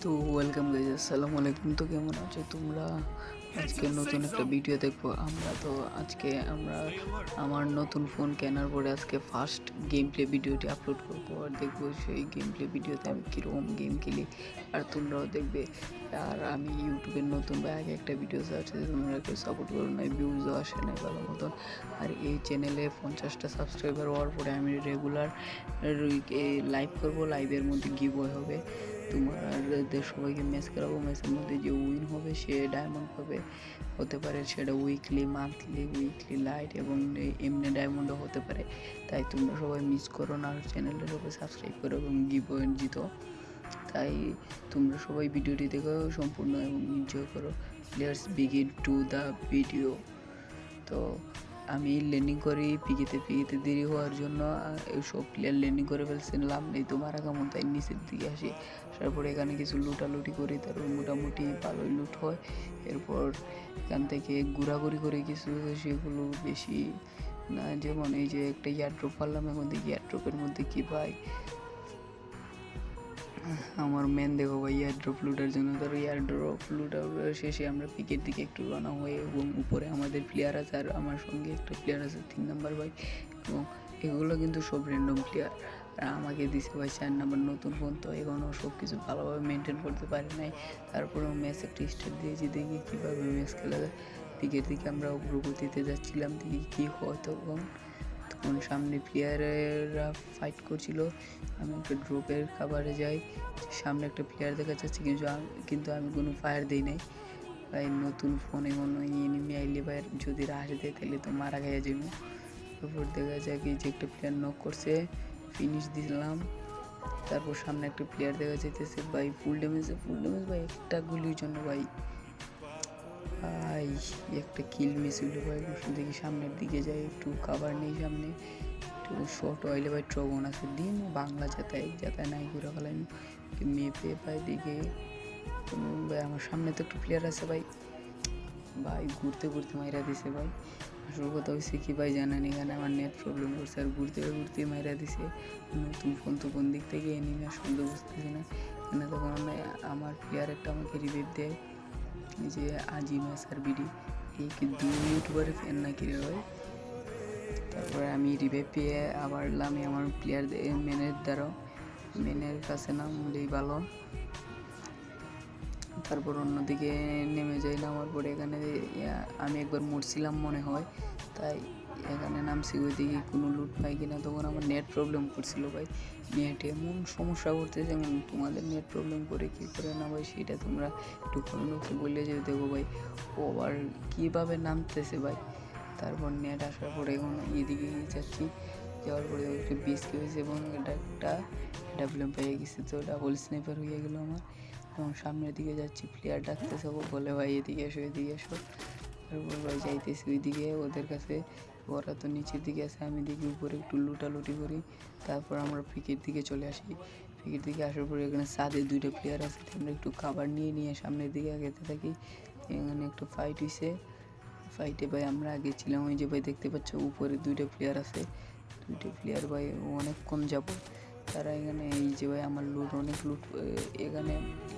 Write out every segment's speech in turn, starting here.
তো welcome guys, আসসালামু আলাইকুম। তো কেমন আছো তোমরা? আজকে নতুন একটা ভিডিও দেখবো আমরা। তো আজকে আমরা আমার নতুন ফোন কেনার পরে আজকে ফার্স্ট গেম প্লে ভিডিওটি আপলোড করবো, আর দেখবো সেই গেম প্লে ভিডিওতে আমি কীরকম গেম খেলি, আর তোমরাও দেখবে। আর আমি ইউটিউবের নতুন বা আগে একটা ভিডিও আছে, তোমরা কেউ সাপোর্ট করো না, ভিউজও আসে না ভালো মতন। আর এই চ্যানেলে 50টা সাবস্ক্রাইবার হওয়ার পরে আমি রেগুলার লাইভ করবো, লাইভের মধ্যে গিভওয়ে হবে। তোমাদের সবাইকে ম্যাচ করাবো, ম্যাচের মধ্যে যে উইন হবে সে ডায়মন্ড পাবে। হতে পারে সেটা উইকলি, মান্থলি, উইকলি লাইট এবং এমনি ডায়মন্ডও হতে পারে। তাই তোমরা সবাই মিস করো না, আর চ্যানেলটা সবাই সাবস্ক্রাইব করো এবং গিভওয়ে জিতো। তাই তোমরা সবাই ভিডিওটি দেখো সম্পূর্ণ এবং এনজয় করো। Let's begin to the video. তো আমি ল্যান্ডিং করি পিকেতে দেরি হওয়ার জন্য সব প্লেয়ার ল্যান্ডিং করে ফেলছে, লাভ নেই তো মারা কেমন, তাই নিচের দিকে আসি। তারপরে এখানে কিছু লুটালুটি করি, তারপর মোটামুটি ভালোই লুট হয়। এরপর এখান থেকে ঘোরাঘুরি করে কিছু, সেগুলো বেশি না। যেমন এই যে একটা এয়ারড্রপ পারলাম, এখন দেখি এয়ারড্রপের মধ্যে কি পাই। আমার মেন দেখো ভাই, এয়ারড্রপ লুটার জন্য। ধরো এয়ারড্রপ লুটার শেষে আমরা পিকের দিকে একটু রানা হয়ে, এবং উপরে আমাদের প্লেয়ার আছে, আর আমার সঙ্গে একটা প্লেয়ার আছে 3 নাম্বার ভাই। এবং এগুলো কিন্তু সব র্যান্ডম প্লেয়ার। আর আমাকে দিছে ভাই 4 নাম্বার নতুন ফোন, তো এখনও সব কিছু ভালোভাবে মেনটেন করতে পারি নাই। তারপরেও ম্যাচ একটা স্টার্ট দিয়েছি, দেখি কীভাবে ম্যাচ খেলা যায়। পিকের দিকে আমরা অগ্রগতিতে যাচ্ছিলাম, দেখি কী হয়। তখন সামনে প্লেয়ারেরা ফাইট করছিল, আমি একটা ড্রপের কাভারে যাই। সামনে একটা প্লেয়ার দেখা যাচ্ছে, কিন্তু আমি কোনো ফায়ার দিই নাই ভাই। নতুন ফোনে কোনো এনিমি আইলে ভাই যদি রাশ দেয় তাহলে তো মারা খাইয়া যাবো। তারপর দেখা যায় কি যে একটা প্লেয়ার নক করছে, ফিনিশ দিলাম। তারপর সামনে একটা প্লেয়ার দেখা যাইতেছে ভাই, ফুল ড্যামেজ ভাই, একটা গুলির জন্য ভাই একটা কিল মিস হইলো ভাই। দেখি সামনের দিকে যাই, একটু কাভার নেই সামনে, একটু শর্ট হইলে ভাই ট্রগন আছে দিন বাংলা যাতায় নাই ঘুরে ফেলাই মেপে ভাই। দিকে ভাই আমার সামনে তো একটু প্লেয়ার আছে ভাই, ঘুরতে মাইরা দিছে ভাই। আসল কথা হয়েছে কি ভাই জানেন, এখানে আমার নেট প্রবলেম করছে, আর ঘুরতে মাইরা দিছে। নতুন ফোন তো কোন দিক থেকে এনিমি আসলে বুঝতেছি না। এখানে তখন আমার প্লেয়ার একটা আমাকে রিভাইভ দেয়, যে আজিম আর বিডি, এই কি 2 ইউটিউবারের ফ্যান নাকি রে ভাই। তারপরে আমি রিভাইভ পেয়ে আবার আমি আমার প্লেয়ার মেনের কাছে নামলেই ভালো। তারপর অন্যদিকে নেমে যাই, নামার পরে এখানে আমি একবার মরছিলাম মনে হয়, তাই এখানে নামছি। ওইদিকে কোনো লুট পাই কিনা। তখন আমার নেট প্রবলেম করছিল ভাই, নেট এমন সমস্যা করতেছে। যেমন তোমাদের নেট প্রবলেম করে কী করে না ভাই, সেটা তোমরা একটু কমেন্টে বললে যে দেখো ভাই ও আবার কীভাবে নামতেছে ভাই। তারপর নেট আসার পরে এখন এদিকে যাচ্ছি, যাওয়ার পরে একটা বিস্কি হয়েছে এবং একটা ডাবলুএম পেয়ে গেছি, তো ডাবল স্নাইপার হয়ে গেলো আমার। এবং সামনের দিকে যাচ্ছি, প্লেয়ার ডাকতেছে, বলে ভাই এদিকে এসো। তারপর ভাই যাইতেছি ওইদিকে ওদের কাছে, ওরা তো নিচের দিকে আছে, আমি দেখি উপরে একটু লুটালুটি করি। তারপর আমরা পিকের দিকে চলে আসি। পিকের দিকে আসার পরে এখানে ছাদে 2টা প্লেয়ার আছে, আমরা একটু কাভার নিয়ে সামনের দিকে আগাতে থাকি। এখানে একটু ফাইট হয়েছে, ফাইটে ভাই আমরা আগে ছিলাম। ওই যে ভাই দেখতে পাচ্ছ উপরে 2টা প্লেয়ার আছে, 2টা প্লেয়ার ভাই অনেকক্ষণ যাব তারা এখানে। এই যে ভাই আমার অনেক লুট এখানে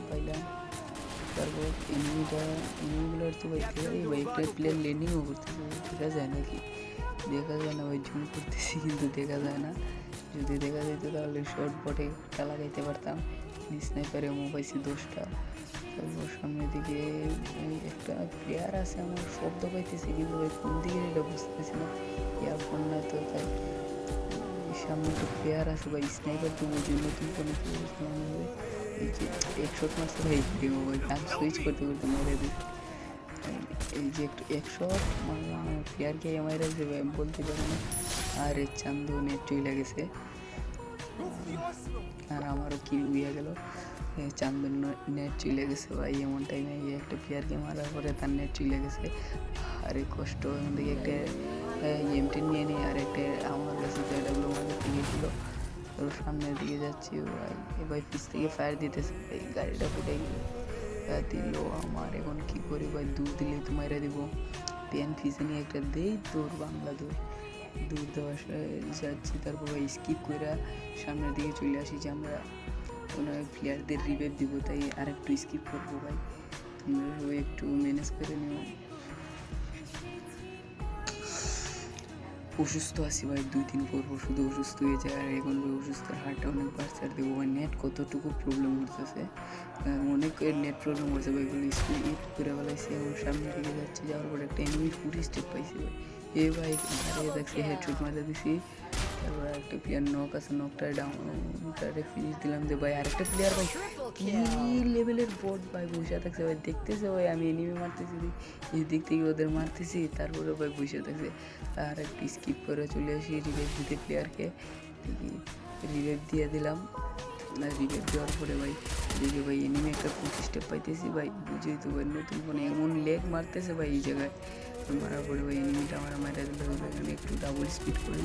পাইলাম। তারপর এনিমিগুলোর তো ভাই একটা প্লেয়ার ল্যান্ডিংও করতেছে, দেখা যায় নাকি? দেখা যায় না ভাই, জুম করতেছি কিন্তু দেখা যায় না। যদি দেখা যেত তাহলে শর্ট বটে খেলা গাইতে পারতাম। স্নাইপারে পাইছি 10টা। তারপর সামনের দিকে একটা প্লেয়ার আছে, আমার শব্দ পাইতেছি কিন্তু ভাই কোন দিকে এটা বুঝতেছি না। ইয়ারফোন না তো, তাই সামনে একটা প্লেয়ার আছে ভাই। স্নাইপার তো ওই জন্য নতুন ফোনে চালানো হবে। এই যে একশট মারছে ভাই, ভাই গান সুইচ করতে মেরে দিচ্ছে। এই যে একটু একশট মারলাম, আমার প্লেয়ারকে মাইরা দিচ্ছে ভাই, আমি বলতে পারি না। আর চান্দু নেট চলে গেছে, আর আমারও কি হইয়া গেল, চান্দুর নেট চলে গেছে ভাই। এমন টাইমে একটা প্লেয়ারকে মারার পরে তার নেট চলে গেছে, আরে কষ্ট। এখান থেকে একটা এম10 নিয়ে নিই, আর একটা আমার কাছে তো এটা আগে থেকে ছিল। তো সামনের দিকে যাচ্ছি ভাই, ভাই পিছ থেকে ফায়ার দিতেছে ভাই, গাড়িটা ফুটে দিল আমার। এখন কি করি ভাই, দূর দিলে তো মাইরা দিব। পেন পিছে নিয়ে একটা দেই দৌড়, বাংলা দূর দেওয়া যাচ্ছি। তারপর ভাই স্কিপ করে সামনের দিকে চলে আসি, যে আমরা মনে হয় প্লেয়ারদের রিভাইভ দিব, তাই আর একটু স্কিপ করবো ভাই, তোমরা সবাই একটু ম্যানেজ করে নিও। অসুস্থ আছি ভাই, 2 দিন পর শুধু অসুস্থ হয়ে যায়, আর এখন ভাই অসুস্থের হারটা অনেক বাড়ছে। আর দেখবো ভাই নেট কতটুকু প্রবলেম করতেছে, অনেক নেট প্রবলেম করছে ভাই, এগুলো স্কুল ইট করে ফেলাইছে এবং সামনের দিকে যাচ্ছে, যাওয়ার পর একটা এনিমি ফুল স্টেপ পাইছি ভাই, এ ভাই দাঁড়িয়ে দেখছি হেডশট মারা দিছি। তারপর একটা প্লেয়ার নক আছে, নকটা ডাউনটারে ফিনিশ দিলাম। যে ভাই আরেকটা প্লেয়ার ভাই কি লেভেলের বট ভাই বসে থাকছে ভাই, দেখতেছে ভাই আমি এনিমি মারতেছি, এই দিক থেকে ওদের মারতেছি, তারপরে ভাই বসে থাকছে। আর একটু স্কিপ করে চলে আসি রিভাইভ দিতে প্লেয়ারকে, দেখি রিভাইভ দিয়ে দিলাম। রিভাইভ দেওয়ার পরে ভাই দেখি ভাই এনিমি একটা ফুল স্টেপ পাইতেছি ভাই, বুঝেই তো ভাই নতুন ফোনে এমন লেগ মারতেছে ভাই এই জায়গায়, মারার পরে ভাই এনিমিটা আমার মারা দিল। এখানে একটু ডাবল স্পিড করি,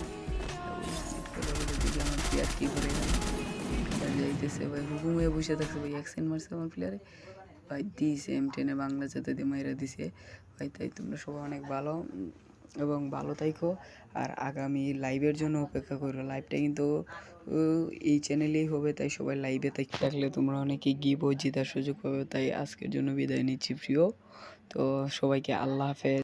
ডাবল স্পিড করার পরে দেখি আমার প্লেয়ার কী করে প্লেয়ার যাইতেছে ভাই, হুকুম হয়ে বসে থাকছে ভাই, অ্যাক্সেন্ট মারছে আমার প্লেয়ারে ভাই, দিয়েছে M10 বাংলা জাতে দিয়ে মাইরা দিছে ভাই। তাই তোমরা সবাই অনেক ভালো এবং ভালো থাইকো, আর আগামী লাইভের জন্য অপেক্ষা করো, লাইভটা কিন্তু এই চ্যানেলেই হবে, তাই সবাই লাইভে থাকলে তোমরা অনেকেই গিভও জেতার সুযোগ পাবে। তাই আজকের জন্য বিদায় নিচ্ছি প্রিয়, তো সবাইকে আল্লাহ হাফেজ।